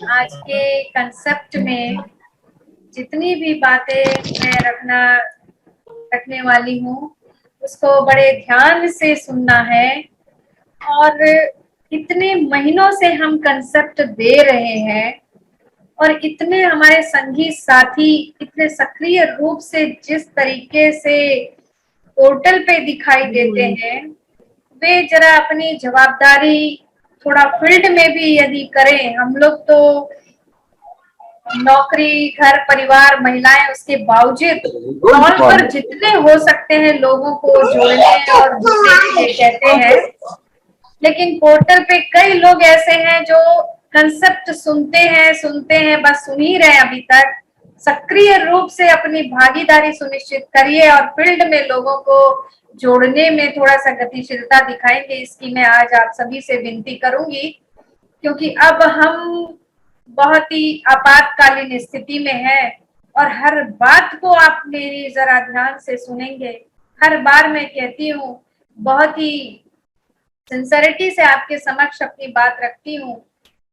आज के कंसेप्ट में जितनी भी बातें मैं रखने वाली हूँ उसको बड़े ध्यान से सुनना है। और इतने महीनों से हम कंसेप्ट दे रहे हैं और इतने हमारे संगी साथी इतने सक्रिय रूप से जिस तरीके से पोर्टल पे दिखाई देते हैं, वे जरा अपनी जवाबदारी थोड़ा फील्ड में भी यदि करें। हम लोग तो नौकरी, घर परिवार, महिलाएं, उसके बावजूद कॉल पर जितने हो सकते हैं लोगों को जोड़ने और जुड़ने के लिए कहते हैं, लेकिन पोर्टल पे कई लोग ऐसे हैं जो कंसेप्ट सुनते हैं, बस सुन ही रहे अभी तक। सक्रिय रूप से अपनी भागीदारी सुनिश्चित करिए और फील्ड में लोगों को जोड़ने में थोड़ा सा गतिशीलता दिखाएंगे, इसकी मैं आज आप सभी से विनती करूंगी। क्योंकि अब हम बहुत ही आपातकालीन स्थिति में हैं और हर बात को आप मेरी जरा ध्यान से सुनेंगे। हर बार मैं कहती हूँ, बहुत ही सिंसेरिटी से आपके समक्ष अपनी बात रखती हूँ।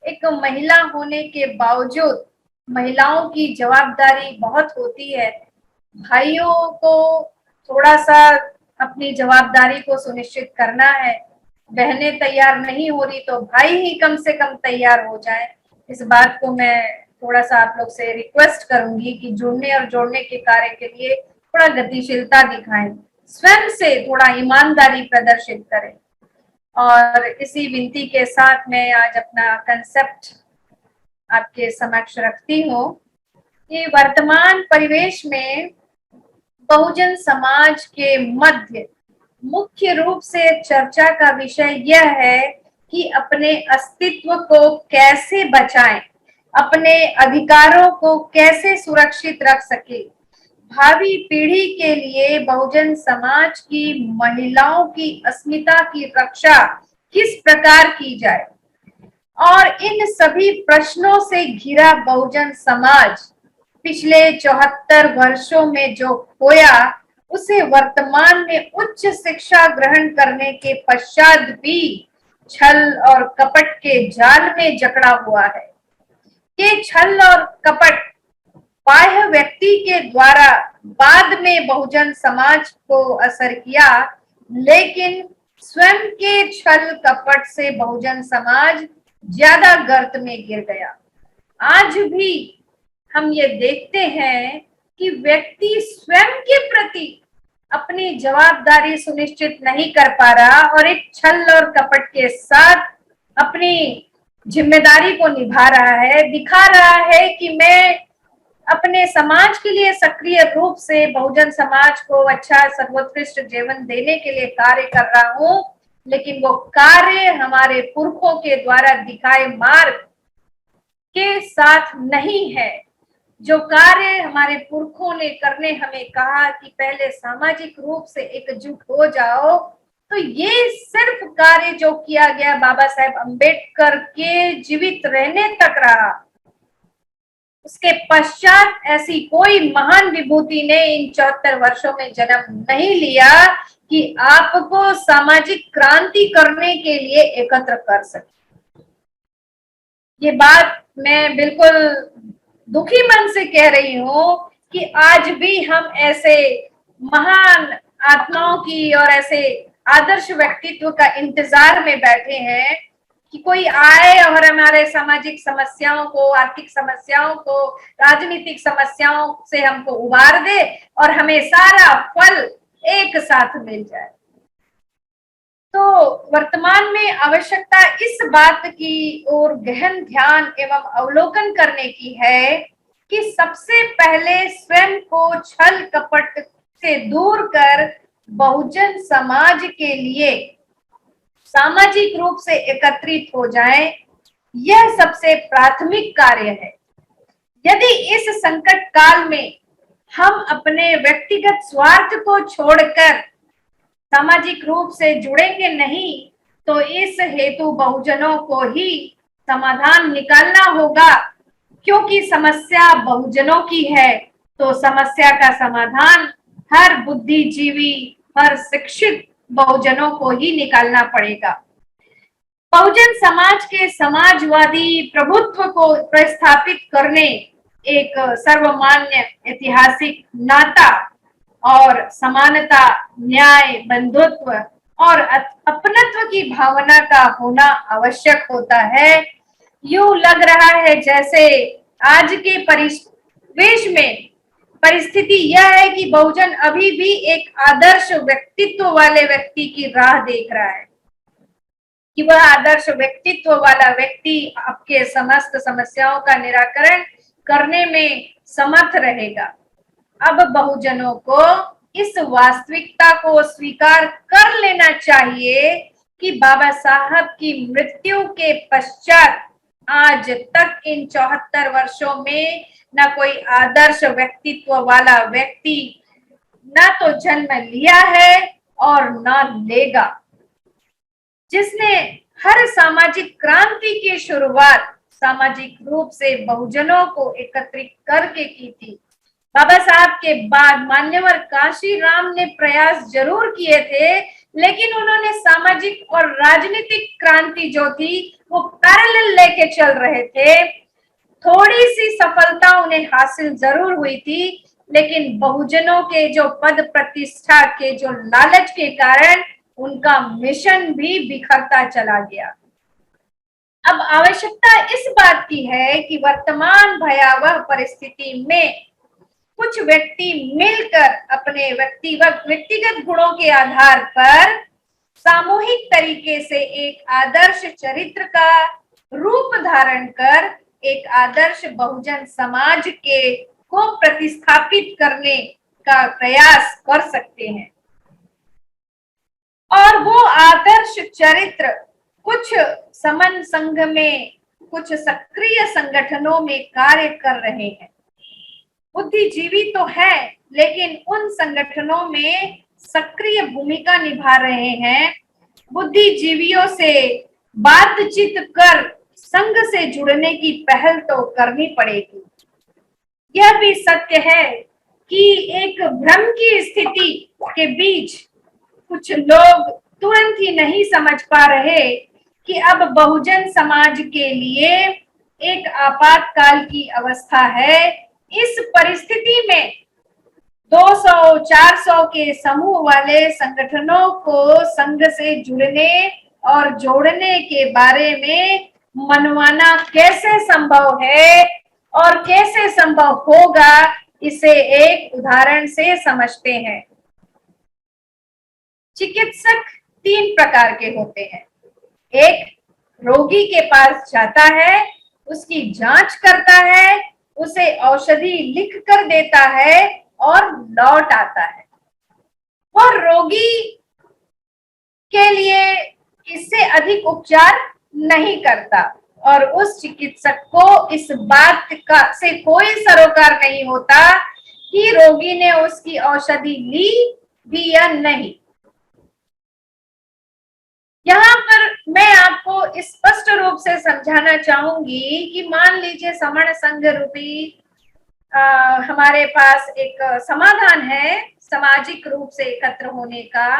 एक महिला होने के बावजूद महिलाओं की जवाबदारी बहुत होती है। भाइयों को थोड़ा सा अपनी जवाबदारी को सुनिश्चित करना है। बहनें तैयार नहीं हो रही तो भाई ही कम से कम तैयार हो जाए। इस बात को मैं थोड़ा सा आप लोग से रिक्वेस्ट करूंगी कि जुड़ने और जोड़ने के कार्य के लिए थोड़ा गतिशीलता दिखाएं, स्वयं से थोड़ा ईमानदारी प्रदर्शित करें। और इसी विनती के साथ मैं आज अपना कंसेप्ट आपके समक्ष रखती हूँ कि वर्तमान परिवेश में बहुजन समाज के मध्य मुख्य रूप से चर्चा का विषय यह है कि अपने अस्तित्व को कैसे बचाएं, अपने अधिकारों को कैसे सुरक्षित रख सके। भावी पीढ़ी के लिए बहुजन समाज की महिलाओं की अस्मिता की रक्षा किस प्रकार की जाए। और इन सभी प्रश्नों से घिरा बहुजन समाज पिछले 74 वर्षों में जो खोया, उसे वर्तमान में उच्च शिक्षा ग्रहण करने के पश्चात भी छल और कपट के जाल में जकड़ा हुआ है। ये छल और कपट बाह्य व्यक्ति के द्वारा बाद में बहुजन समाज को असर किया, लेकिन स्वयं के छल कपट से बहुजन समाज ज्यादा गर्त में गिर गया। आज भी हम ये देखते हैं कि व्यक्ति स्वयं के प्रति अपनी जवाबदारी सुनिश्चित नहीं कर पा रहा और एक छल और कपट के साथ अपनी जिम्मेदारी को निभा रहा है, दिखा रहा है कि मैं अपने समाज के लिए सक्रिय रूप से बहुजन समाज को अच्छा सर्वोत्कृष्ट जीवन देने के लिए कार्य कर रहा हूं, लेकिन वो कार्य हमारे पुरखों के द्वारा दिखाए मार्ग के साथ नहीं है। जो कार्य हमारे पुरखों ने करने हमें कहा कि पहले सामाजिक रूप से एकजुट हो जाओ, तो ये सिर्फ कार्य जो किया गया बाबा साहेब अम्बेडकर के जीवित रहने तक रहा। उसके पश्चात ऐसी कोई महान विभूति ने इन 74 वर्षों में जन्म नहीं लिया कि आपको सामाजिक क्रांति करने के लिए एकत्र कर सके। ये बात मैं बिल्कुल दुखी मन से कह रही हूँ कि आज भी हम ऐसे महान आत्माओं की और ऐसे आदर्श व्यक्तित्व का इंतजार में बैठे हैं कि कोई आए और हमारे सामाजिक समस्याओं को, आर्थिक समस्याओं को, राजनीतिक समस्याओं से हमको उबार दे और हमें सारा फल एक साथ मिल जाए। तो वर्तमान में आवश्यकता इस बात की ओर गहन ध्यान एवं अवलोकन करने की है कि सबसे पहले स्वयं को छल कपट से दूर कर बहुजन समाज के लिए सामाजिक रूप से एकत्रित हो जाएं, यह सबसे प्राथमिक कार्य है। यदि इस संकट काल में हम अपने व्यक्तिगत स्वार्थ को छोड़कर सामाजिक रूप से जुड़ेंगे नहीं, तो इस हेतु बहुजनों को ही समाधान निकालना होगा। क्योंकि समस्या बहुजनों की है, तो समस्या का समाधान हर बुद्धिजीवी, हर शिक्षित बहुजनों को ही निकालना पड़ेगा। बहुजन समाज के समाजवादी प्रभुत्व को प्रस्थापित करने एक सर्वमान्य ऐतिहासिक नाता और समानता, न्याय, बंधुत्व और अपनत्व की भावना का होना आवश्यक होता है। यूं लग रहा है जैसे आज के परिवेश में परिस्थिति यह है कि बहुजन अभी भी एक आदर्श व्यक्तित्व वाले व्यक्ति की राह देख रहा है कि वह आदर्श व्यक्तित्व वाला व्यक्ति आपके समस्त समस्याओं का निराकरण करने में समर्थ रहेगा। अब बहुजनों को इस वास्तविकता को स्वीकार कर लेना चाहिए कि बाबा साहब की मृत्यु के पश्चात आज तक इन 74 वर्षों में न कोई आदर्श व्यक्तित्व वाला व्यक्ति न तो जन्म लिया है और न लेगा। जिसने हर सामाजिक क्रांति की शुरुआत सामाजिक रूप से बहुजनों को एकत्रित करके की थी। बाबा साहब के बाद मान्यवर काशीराम ने प्रयास जरूर किए थे, लेकिन उन्होंने सामाजिक और राजनीतिक क्रांति जो थी वो पैरेलल लेके चल रहे थे। थोड़ी सी सफलता उन्हें हासिल जरूर हुई थी, लेकिन बहुजनों के जो पद प्रतिष्ठा के जो लालच के कारण उनका मिशन भी बिखरता चला गया। अब आवश्यकता इस बात की है कि वर्तमान भयावह परिस्थिति में कुछ व्यक्ति मिलकर अपने व्यक्तिगत गुणों के आधार पर सामूहिक तरीके से एक आदर्श चरित्र का रूप धारण कर एक आदर्श बहुजन समाज के को प्रतिस्थापित करने का प्रयास कर सकते हैं। और वो आदर्श चरित्र कुछ समन संघ में, कुछ सक्रिय संगठनों में कार्य कर रहे हैं। बुद्धिजीवी तो है, लेकिन उन संगठनों में सक्रिय भूमिका निभा रहे हैं। बुद्धिजीवियों से बातचीत कर संघ से जुड़ने की पहल तो करनी पड़ेगी। यह भी सत्य है कि एक भ्रम की स्थिति के बीच कुछ लोग तुरंत ही नहीं समझ पा रहे कि अब बहुजन समाज के लिए एक आपातकाल की अवस्था है। इस परिस्थिति में 200-400 के समूह वाले संगठनों को संघ से जुड़ने और जोड़ने के बारे में मनवाना कैसे संभव है और कैसे संभव होगा, इसे एक उदाहरण से समझते हैं। चिकित्सक 3 प्रकार के होते हैं। एक रोगी के पास जाता है, उसकी जांच करता है, उसे औषधि लिख कर देता है और लौट आता है। वह रोगी के लिए इससे अधिक उपचार नहीं करता और उस चिकित्सक को इस बात का से कोई सरोकार नहीं होता कि रोगी ने उसकी औषधि ली भी या नहीं। यहाँ पर मैं आपको स्पष्ट रूप से समझाना चाहूंगी कि मान लीजिए समण संघ रूपी हमारे पास एक समाधान है सामाजिक रूप से एकत्र होने का।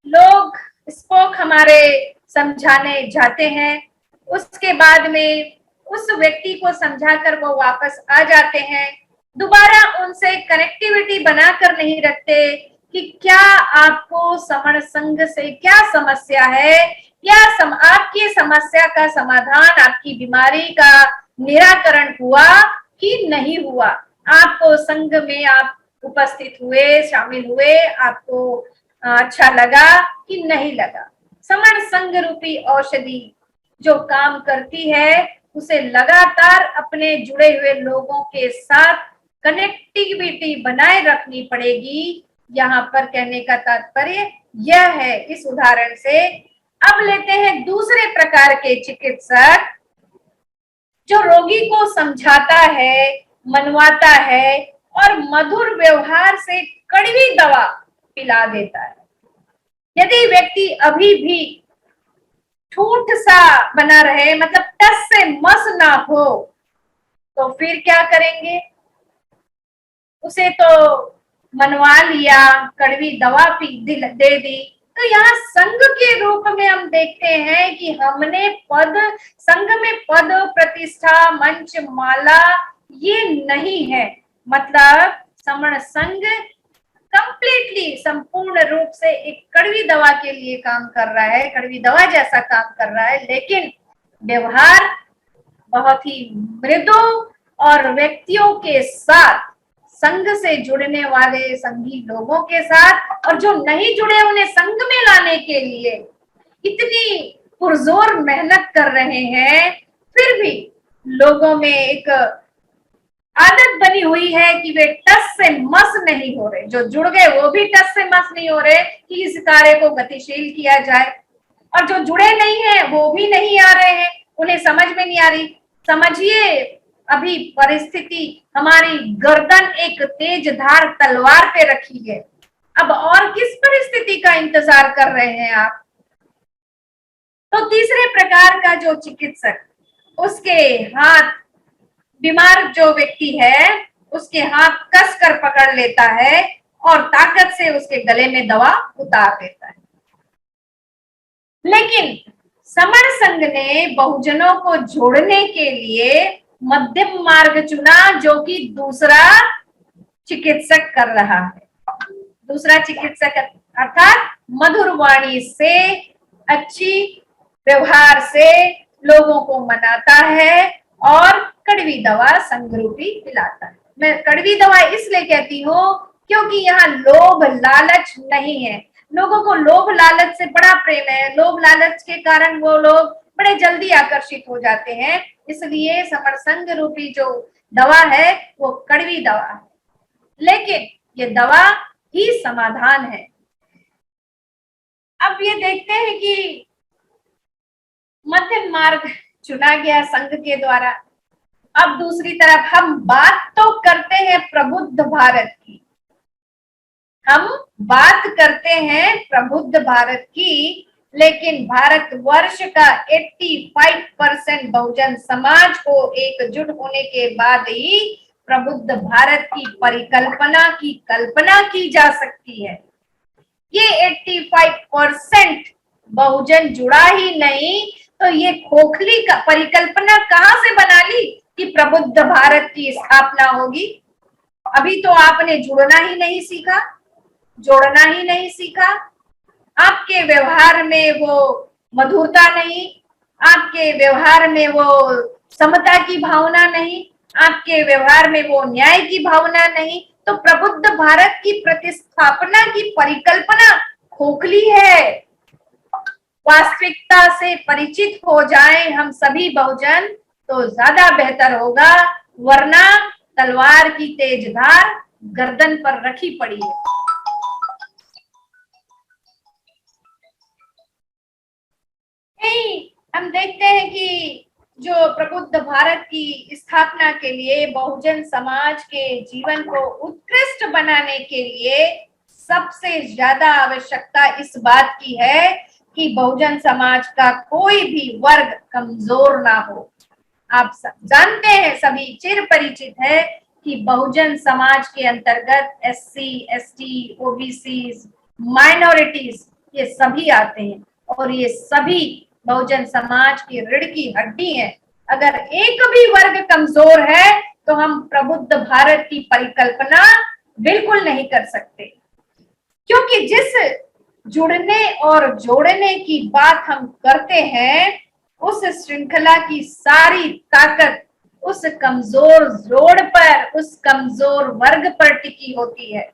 लोग स्पोक हमारे समझाने जाते हैं, उसके बाद में उस व्यक्ति को समझाकर वो वापस आ जाते हैं। दोबारा उनसे कनेक्टिविटी बनाकर नहीं रखते कि क्या आपको समण संघ से क्या समस्या है, या आपकी समस्या का समाधान, आपकी बीमारी का निराकरण हुआ कि नहीं हुआ। आपको संघ में आप उपस्थित हुए, शामिल हुए, आपको अच्छा लगा कि नहीं लगा। समण संघ रूपी औषधि जो काम करती है उसे लगातार अपने जुड़े हुए लोगों के साथ कनेक्टिविटी बनाए रखनी पड़ेगी। यहाँ पर कहने का तात्पर्य यह है इस उदाहरण से। अब लेते हैं दूसरे प्रकार के चिकित्सक जो रोगी को समझाता है, मनवाता है और मधुर व्यवहार से कड़वी दवा पिला देता है। यदि व्यक्ति अभी भी ठूठ सा बना रहे, मतलब टस से मस ना हो, तो फिर क्या करेंगे? उसे तो मनवा लिया, कड़वी दवा दे दी, तो यहाँ संघ के रूप में हम देखते हैं कि हमने पद, संघ में पद, प्रतिष्ठा, मंच, माला ये नहीं है। मतलब समण संघ कंप्लीटली, संपूर्ण रूप से एक कड़वी दवा के लिए काम कर रहा है, कड़वी दवा जैसा काम कर रहा है, लेकिन व्यवहार बहुत ही मृदु और व्यक्तियों के साथ, संघ से जुड़ने वाले संघी लोगों के साथ और जो नहीं जुड़े उन्हें संघ में लाने के लिए इतनी पुरजोर मेहनत कर रहे हैं, फिर भी लोगों में एक आदत बनी हुई है कि वे टस से मस नहीं हो रहे। जो जुड़ गए वो भी टस से मस नहीं हो रहे कि इस कार्य को गतिशील किया जाए, और जो जुड़े नहीं है वो भी नहीं आ रहे हैं, उन्हें समझ में नहीं आ रही। समझिए, अभी परिस्थिति हमारी गर्दन एक तेज धार तलवार पे रखी है। अब और किस परिस्थिति का इंतजार कर रहे हैं आप? तो तीसरे प्रकार का जो चिकित्सक, उसके हाथ, बीमार जो व्यक्ति है उसके हाथ कस कर पकड़ लेता है और ताकत से उसके गले में दवा उतार देता है। लेकिन समण संघ ने बहुजनों को जोड़ने के लिए मध्यम मार्ग चुना, जो कि दूसरा चिकित्सक कर रहा है। दूसरा चिकित्सक अर्थात मधुर वाणी से, अच्छी व्यवहार से लोगों को मनाता है और कड़वी दवा संगरूपी पिलाता है। मैं कड़वी दवा इसलिए कहती हूँ क्योंकि यहाँ लोभ लालच नहीं है। लोगों को लोभ लालच से बड़ा प्रेम है, लोभ लालच के कारण वो लोग बड़े जल्दी आकर्षित हो जाते हैं, इसलिए समण संघ रूपी जो दवा है वो कड़वी दवा है, लेकिन ये दवा ही समाधान है। अब ये देखते हैं कि मध्यम मार्ग चुना गया संघ के द्वारा। अब दूसरी तरफ हम बात तो करते हैं प्रबुद्ध भारत की, हम बात करते हैं प्रबुद्ध भारत की, लेकिन भारतवर्ष का 85% बहुजन समाज को एकजुट होने के बाद ही प्रबुद्ध भारत की परिकल्पना की कल्पना की जा सकती है। ये 85% बहुजन जुड़ा ही नहीं तो ये खोखली का परिकल्पना कहां से बना ली कि प्रबुद्ध भारत की स्थापना होगी? अभी तो आपने जुड़ना ही नहीं सीखा, जोड़ना ही नहीं सीखा। आपके व्यवहार में वो मधुरता नहीं, आपके व्यवहार में वो समता की भावना नहीं, आपके व्यवहार में वो न्याय की भावना नहीं, तो प्रबुद्ध भारत की प्रतिस्थापना की परिकल्पना खोखली है। वास्तविकता से परिचित हो जाएं हम सभी बहुजन तो ज्यादा बेहतर होगा, वरना तलवार की तेज धार गर्दन पर रखी पड़ी है। हम देखते हैं कि जो प्रबुद्ध भारत की स्थापना के लिए, बहुजन समाज के जीवन को उत्कृष्ट बनाने के लिए सबसे ज्यादा आवश्यकता इस बात की है कि बहुजन समाज का कोई भी वर्ग कमजोर ना हो। आप जानते हैं, सभी चिर परिचित है कि बहुजन समाज के अंतर्गत SC, ST, OBC, माइनॉरिटीज ये सभी आते हैं और ये सभी बहुजन समाज की रीढ़ की हड्डी है। अगर एक भी वर्ग कमजोर है तो हम प्रबुद्ध भारत की परिकल्पना बिल्कुल नहीं कर सकते, क्योंकि जिस जुड़ने और जोड़ने की बात हम करते हैं उस श्रृंखला की सारी ताकत उस कमजोर जोड़ पर, उस कमजोर वर्ग पर टिकी होती है।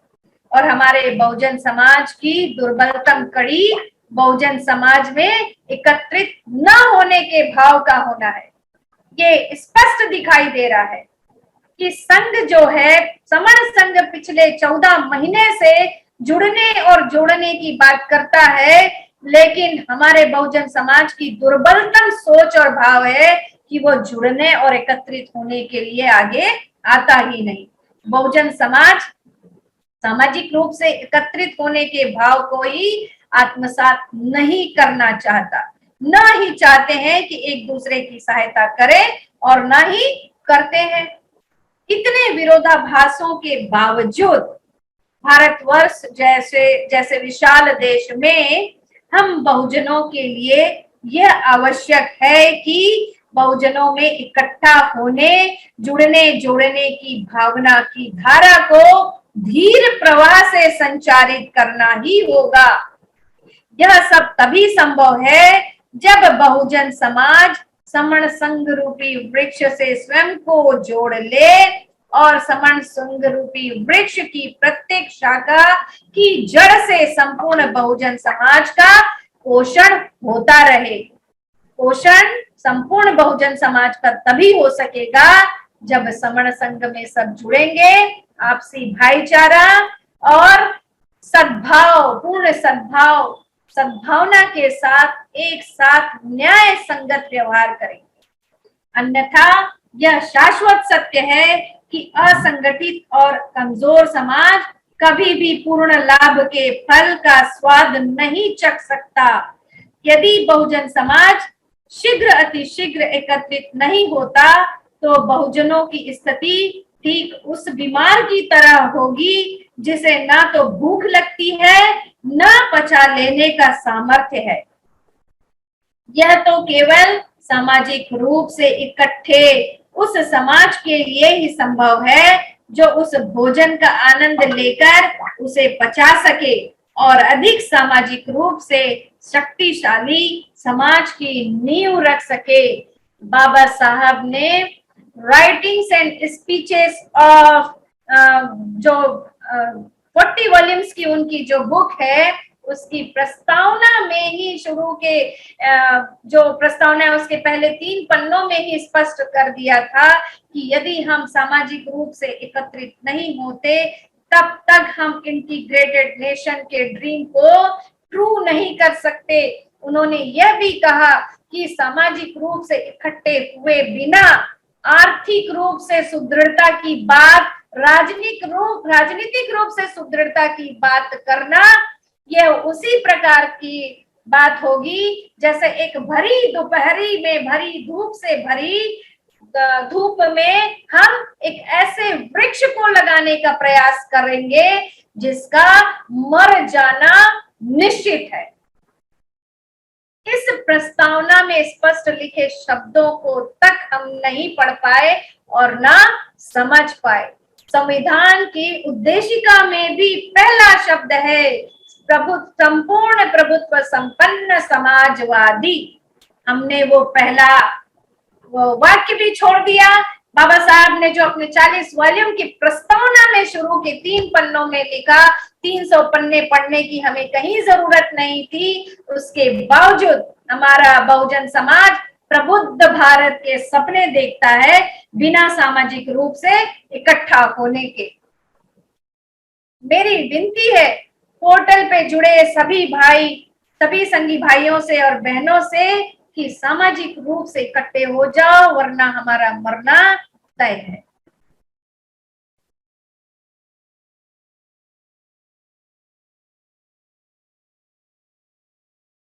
और हमारे बहुजन समाज की दुर्बलतम कड़ी बहुजन समाज में एकत्रित न होने के भाव का होना है। ये स्पष्ट दिखाई दे रहा है कि संघ जो है, समण संघ पिछले 14 महीने से जुड़ने और जोड़ने की बात करता है, लेकिन हमारे बहुजन समाज की दुर्बलतम सोच और भाव है कि वो जुड़ने और एकत्रित होने के लिए आगे आता ही नहीं। बहुजन समाज सामाजिक रूप से एकत्रित होने के भाव को ही आत्मसात नहीं करना चाहता, न ही चाहते हैं कि एक दूसरे की सहायता करें और न ही करते हैं। इतने विरोधाभासों के बावजूद भारतवर्ष जैसे विशाल देश में हम बहुजनों के लिए यह आवश्यक है कि बहुजनों में इकट्ठा होने, जुड़ने जोड़ने की भावना की धारा को धीर प्रवाह से संचारित करना ही होगा। यह सब तभी संभव है जब बहुजन समाज समण संघ रूपी वृक्ष से स्वयं को जोड़ ले और समण संघ रूपी वृक्ष की प्रत्येक शाखा की जड़ से संपूर्ण बहुजन समाज का पोषण होता रहे। पोषण संपूर्ण बहुजन समाज का तभी हो सकेगा जब समण संघ में सब जुड़ेंगे, आपसी भाईचारा और सद्भाव, पूर्ण सद्भावना के साथ एक साथ न्याय संगत व्यवहार करेंगे। अन्यथा यह शाश्वत सत्य है कि असंगठित और कमजोर समाज कभी भी पूर्ण लाभ के फल का स्वाद नहीं चख सकता। यदि बहुजन समाज शीघ्र अतिशीघ्र एकत्रित नहीं होता तो बहुजनों की स्थिति ठीक उस बीमार की तरह होगी जिसे ना तो भूख लगती है न पचा लेने का सामर्थ्य है। यह तो केवल सामाजिक रूप से इकट्ठे उस समाज के लिए ही संभव है जो उस भोजन का आनंद लेकर उसे पचा सके और अधिक सामाजिक रूप से शक्तिशाली समाज की नींव रख सके। बाबा साहब ने राइटिंग्स एंड स्पीचेस ऑफ जो 40 वॉल्यूम्स की उनकी जो बुक है उसकी प्रस्तावना में ही शुरू के जो प्रस्तावना है उसके पहले 3 पन्नों में ही स्पष्ट कर दिया था कि यदि हम सामाजिक रूप से एकत्रित नहीं होते तब तक हम इंटीग्रेटेड नेशन के ड्रीम को ट्रू नहीं कर सकते। उन्होंने यह भी कहा कि सामाजिक रूप से इकट्ठे हुए बिना आर्थिक रूप से सुदृढ़ता की बात, राजनीतिक रूप से सुदृढ़ता की बात करना यह उसी प्रकार की बात होगी जैसे एक भरी दोपहरी में भरी धूप से भरी धूप में हम एक ऐसे वृक्ष को लगाने का प्रयास करेंगे जिसका मर जाना निश्चित है। इस प्रस्तावना में स्पष्ट लिखे शब्दों को तक हम नहीं पढ़ पाए और ना समझ पाए। संविधान की उद्देशिका में भी पहला शब्द है संपूर्ण प्रभुत्व संपन्न समाजवादी। हमने वो पहला वाक्य भी छोड़ दिया। बाबा साहब ने जो अपने 40 वॉल्यूम की प्रस्तावना में शुरू के 3 पन्नों में लिखा, 300 पन्ने पढ़ने की हमें कहीं जरूरत नहीं थी। उसके बावजूद हमारा बहुजन समाज प्रबुद्ध भारत के सपने देखता है बिना सामाजिक रूप से इकट्ठा होने के। मेरी विनती है पोर्टल पे जुड़े सभी संगी भाइयों से और बहनों से कि सामाजिक रूप से इकट्ठे हो जाओ वरना हमारा मरना तय है।